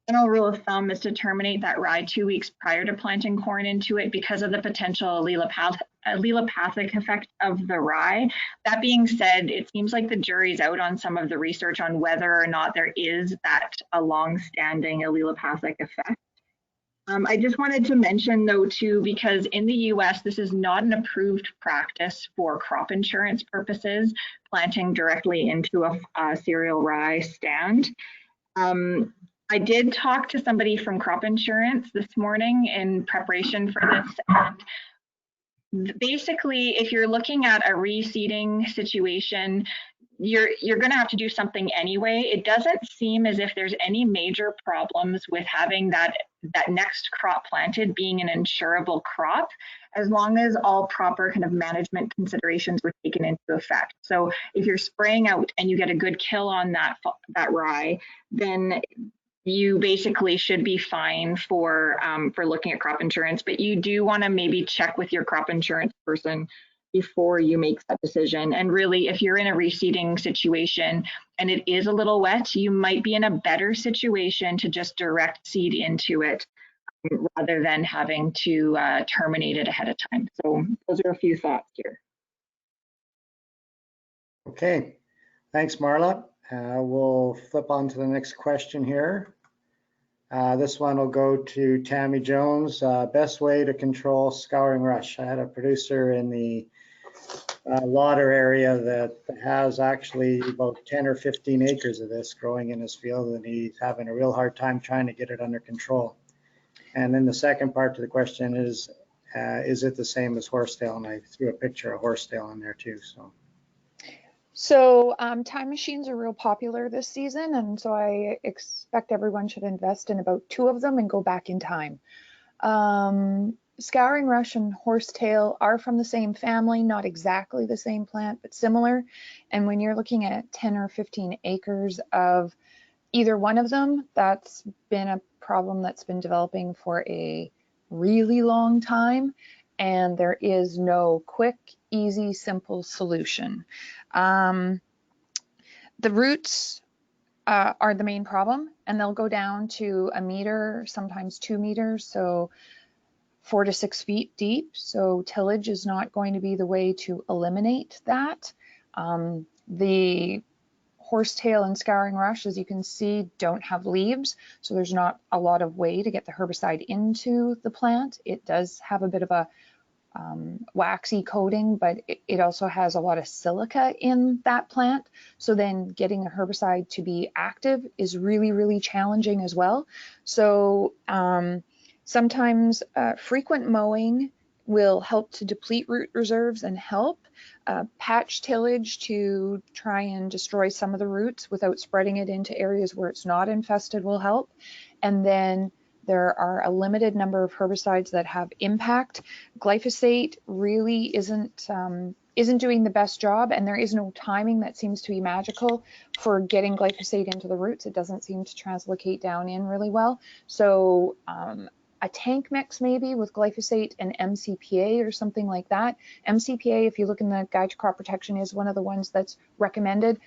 General rule of thumb is to terminate that rye 2 weeks prior to planting corn into it because of the potential allelopathic effect of the rye. That being said, it seems like the jury's out on some of the research on whether or not there is that a long-standing allelopathic effect. I just wanted to mention though too, because in the US, this is not an approved practice for crop insurance purposes, planting directly into a cereal rye stand. I did talk to somebody from crop insurance this morning in preparation for this. And basically, if you're looking at a reseeding situation, you're going to have to do something anyway. It doesn't seem as if there's any major problems with having that next crop planted being an insurable crop, as long as all proper kind of management considerations were taken into effect. So if you're spraying out and you get a good kill on that rye, then you basically should be fine for looking at crop insurance, but you do want to maybe check with your crop insurance person before you make that decision. And really, if you're in a reseeding situation and it is a little wet, you might be in a better situation to just direct seed into it rather than having to terminate it ahead of time. So those are a few thoughts here. Okay, thanks, Marla. We'll flip on to the next question here. This one will go to Tammy Jones. Best way to control scouring rush. I had a producer in the Lauder area that has actually about 10 or 15 acres of this growing in his field, and he's having a real hard time trying to get it under control. And then the second part to the question is it the same as horsetail? And I threw a picture of horsetail in there too. So time machines are real popular this season, and so I expect everyone should invest in about 2 of them and go back in time. Scouring rush and horsetail are from the same family, not exactly the same plant, but similar. And when you're looking at 10 or 15 acres of either one of them, that's been a problem that's been developing for a really long time. And there is no quick, easy, simple solution. The roots are the main problem, and they'll go down to 1 meter, sometimes 2 meters, so 4 to 6 feet deep. So tillage is not going to be the way to eliminate that. The horsetail and scouring rush, as you can see, don't have leaves, so there's not a lot of way to get the herbicide into the plant. It does have a bit of a waxy coating, but it also has a lot of silica in that plant. So then getting a herbicide to be active is really, really challenging as well. So sometimes frequent mowing will help to deplete root reserves and help. Patch tillage to try and destroy some of the roots without spreading it into areas where it's not infested will help. And then there are a limited number of herbicides that have impact. Glyphosate really isn't doing the best job, and there is no timing that seems to be magical for getting glyphosate into the roots. It doesn't seem to translocate down in really well. So a tank mix maybe with glyphosate and MCPA or something like that. MCPA, if you look in the Guide to Crop Protection, is one of the ones that's recommended,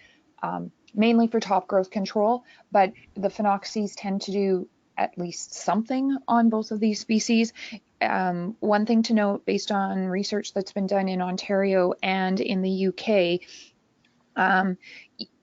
mainly for top growth control, but the Phenoxys tend to do at least something on both of these species. One thing to note, based on research that's been done in Ontario and in the UK,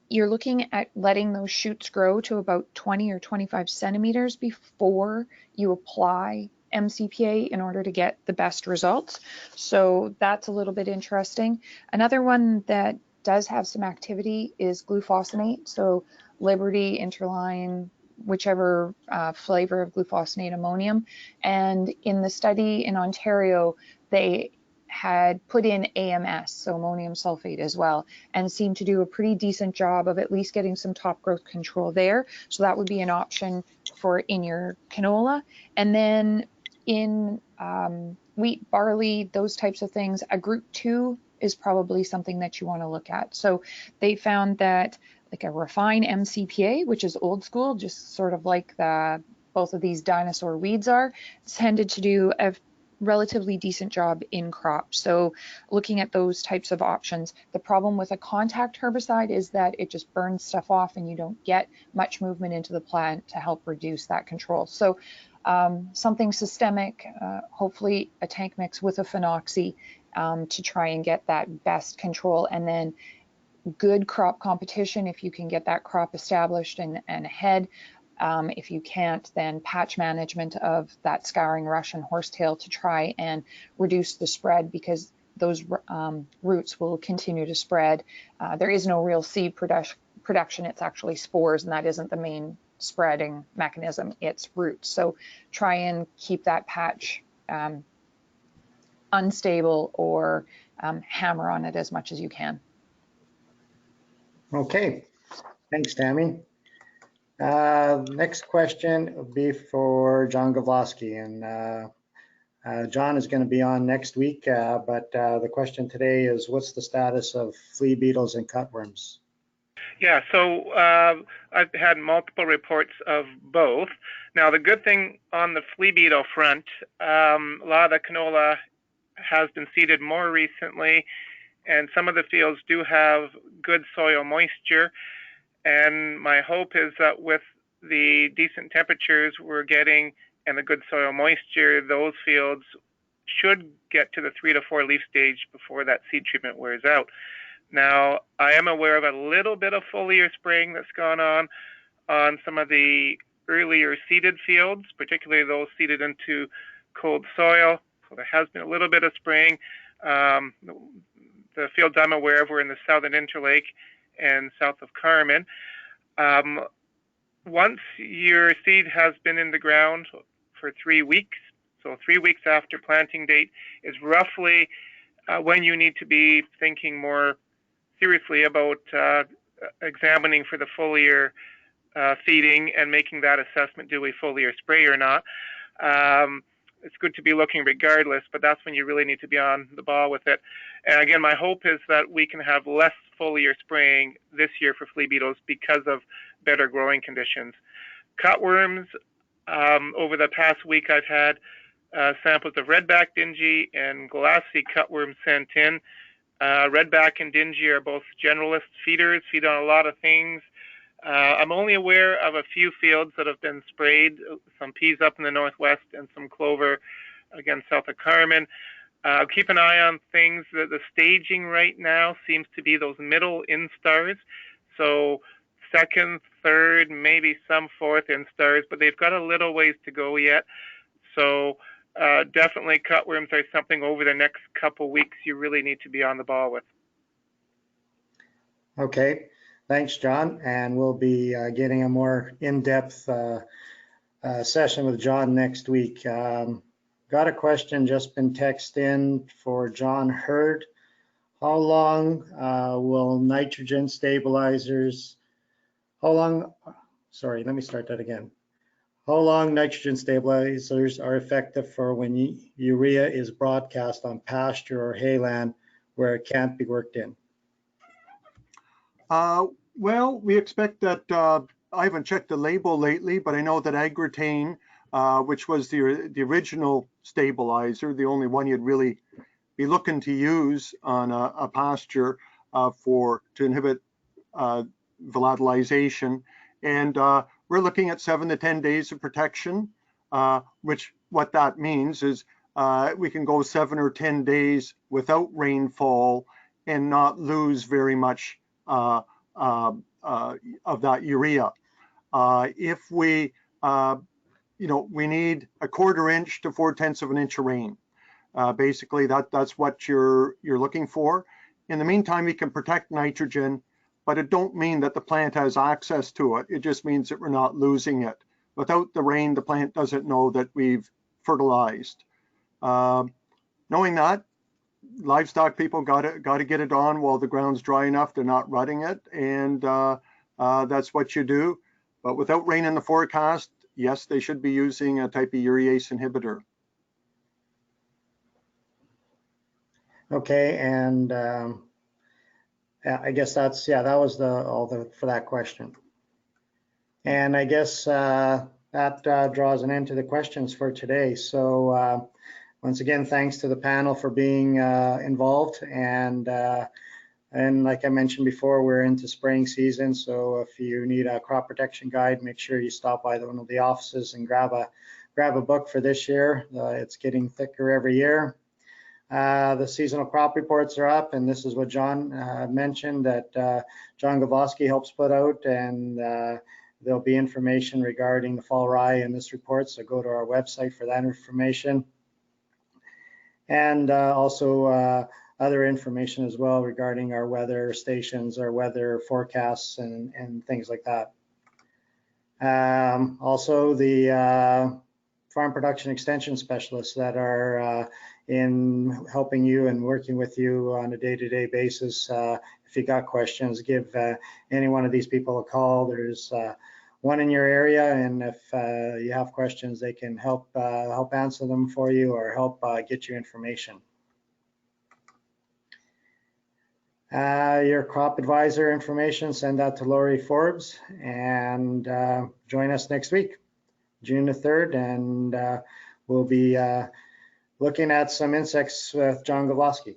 you're looking at letting those shoots grow to about 20 or 25 centimeters before you apply MCPA in order to get the best results. So that's a little bit interesting. Another one that does have some activity is glufosinate. So Liberty, Interline, whichever flavor of glufosinate ammonium. And in the study in Ontario, they had put in AMS, so ammonium sulfate as well, and seemed to do a pretty decent job of at least getting some top growth control there. So that would be an option for in your canola. And then in wheat, barley, those types of things, a group 2 is probably something that you want to look at. So they found that like a refined MCPA, which is old school, just sort of like both of these dinosaur weeds are, tended to do a relatively decent job in crops. So looking at those types of options. The problem with a contact herbicide is that it just burns stuff off and you don't get much movement into the plant to help reduce that control. So something systemic, hopefully a tank mix with a Phenoxy to try and get that best control, and then good crop competition if you can get that crop established and ahead. If you can't, then patch management of that scouring rush and horsetail to try and reduce the spread, because those roots will continue to spread. There is no real seed production, it's actually spores, and that isn't the main spreading mechanism, it's roots. So try and keep that patch unstable or hammer on it as much as you can. Okay, thanks, Tammy. Next question will be for John Gavlosky, and John is going to be on next week, but the question today is, what's the status of flea beetles and cutworms? Yeah, so I've had multiple reports of both. Now, the good thing on the flea beetle front, a lot of the canola has been seeded more recently, and some of the fields do have good soil moisture. And my hope is that with the decent temperatures we're getting and the good soil moisture, those fields should get to the 3 to 4 leaf stage before that seed treatment wears out. Now, I am aware of a little bit of foliar spraying that's gone on some of the earlier seeded fields, particularly those seeded into cold soil. So there has been a little bit of spraying. The fields I'm aware of were in the southern Interlake and south of Carmen. Once your seed has been in the ground for 3 weeks, so 3 weeks after planting date is roughly when you need to be thinking more seriously about examining for the foliar feeding and making that assessment, do we foliar spray or not. It's good to be looking regardless, but that's when you really need to be on the ball with it. And again, my hope is that we can have less foliar spraying this year for flea beetles because of better growing conditions. Cutworms, over the past week, I've had samples of redback dingy and glassy cutworms sent in. Redback and dingy are both generalist feeders, feed on a lot of things. I'm only aware of a few fields that have been sprayed, some peas up in the northwest and some clover, again, south of Carmen. Keep an eye on things. The staging right now seems to be those middle instars. So second, third, maybe some fourth instars, but they've got a little ways to go yet. So definitely cutworms are something over the next couple weeks you really need to be on the ball with. Okay, thanks, John. And we'll be getting a more in-depth session with John next week. Got a question just been texted in for John Hurd. How long will nitrogen stabilizers, sorry, let me start that again. How long nitrogen stabilizers are effective for when urea is broadcast on pasture or hayland where it can't be worked in? Well, we expect that, I haven't checked the label lately, but I know that Agritane, which was the original stabilizer, the only one you'd really be looking to use on a pasture to inhibit volatilization. And we're looking at 7 to 10 days of protection, which what that means is we can go 7 or 10 days without rainfall and not lose very much of that urea. If we, we need 1/4 inch to 4/10 of an inch of rain. Basically, that's what you're looking for. In the meantime, you can protect nitrogen, but it don't mean that the plant has access to it. It just means that we're not losing it. Without the rain, the plant doesn't know that we've fertilized. Knowing that, livestock people got to get it on while the ground's dry enough. They're not rutting it, and that's what you do. But without rain in the forecast, yes, they should be using a type of urease inhibitor. Okay, and I guess that was for that question. And I guess that draws an end to the questions for today. So once again, thanks to the panel for being involved. And like I mentioned before, we're into spraying season. So if you need a crop protection guide, make sure you stop by one of the offices and grab a book for this year. It's getting thicker every year. The seasonal crop reports are up, and this is what John mentioned that John Glyphosate helps put out, and there'll be information regarding the fall rye in this report, so go to our website for that information. And also other information as well regarding our weather stations, our weather forecasts, and things like that. Also the farm production extension specialists that are in helping you and working with you on a day-to-day basis. If you got questions, give any one of these people a call. There's one in your area, and if you have questions, they can help answer them for you or help get you information. Your crop advisor information, send that to Lori Forbes, and join us next week, June the 3rd, and we'll be looking at some insects with John Glyphosate.